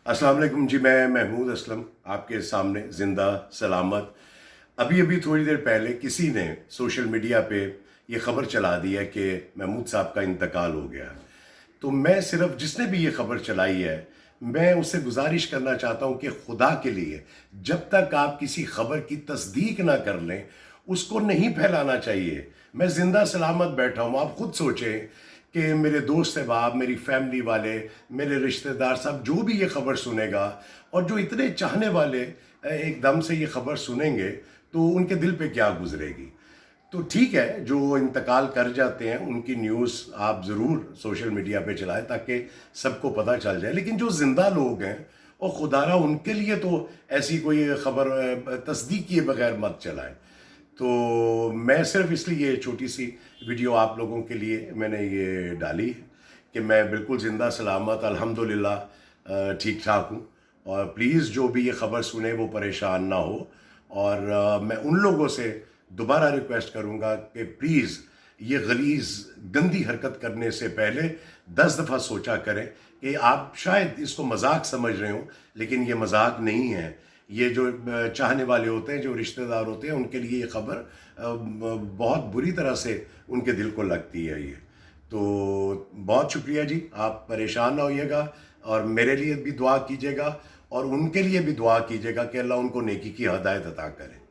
अस्सलाम वालेकुम जी। मैं महमूद असलम आपके सामने ज़िंदा सलामत। अभी अभी थोड़ी देर पहले किसी ने सोशल मीडिया पे ये ख़बर चला दी है कि महमूद साहब का इंतकाल हो गया। तो मैं सिर्फ जिसने भी ये ख़बर चलाई है, मैं उससे गुजारिश करना चाहता हूँ कि खुदा के लिए जब तक आप किसी ख़बर की तस्दीक ना कर लें, उसको नहीं फैलाना चाहिए। मैं ज़िंदा सलामत बैठा हूँ, आप खुद सोचें कि मेरे दोस्त अहबाब, मेरी फैमिली वाले, मेरे रिश्तेदार साहब, जो भी ये ख़बर सुनेगा और जो इतने चाहने वाले एकदम से ये ख़बर सुनेंगे, तो उनके दिल पे क्या गुजरेगी। तो ठीक है, जो इंतकाल कर जाते हैं उनकी न्यूज़ आप ज़रूर सोशल मीडिया पे चलाएं ताकि सबको पता चल जाए, लेकिन जो ज़िंदा लोग हैं और खुदारा उनके लिए तो ऐसी कोई ख़बर तस्दीक किए बगैर मत चलाएं। तो मैं सिर्फ इसलिए ये छोटी सी वीडियो आप लोगों के लिए मैंने ये डाली है कि मैं बिल्कुल ज़िंदा सलामत अल्हम्दुलिल्लाह ठीक ठाक हूँ। और प्लीज़ जो भी ये ख़बर सुने वो परेशान ना हो। और मैं उन लोगों से दोबारा रिक्वेस्ट करूँगा कि प्लीज़ ये गलीज़ गंदी हरकत करने से पहले 10 दफ़ा सोचा करें कि आप शायद इसको मजाक समझ रहे हो, लेकिन ये मजाक नहीं है। ये जो चाहने वाले होते हैं, जो रिश्तेदार होते हैं, उनके लिए ये ख़बर बहुत बुरी तरह से उनके दिल को लगती है ये। तो बहुत शुक्रिया जी, आप परेशान ना होइएगा और मेरे लिए भी दुआ कीजिएगा और उनके लिए भी दुआ कीजिएगा कि अल्लाह उनको नेकी की हिदायत अता करे।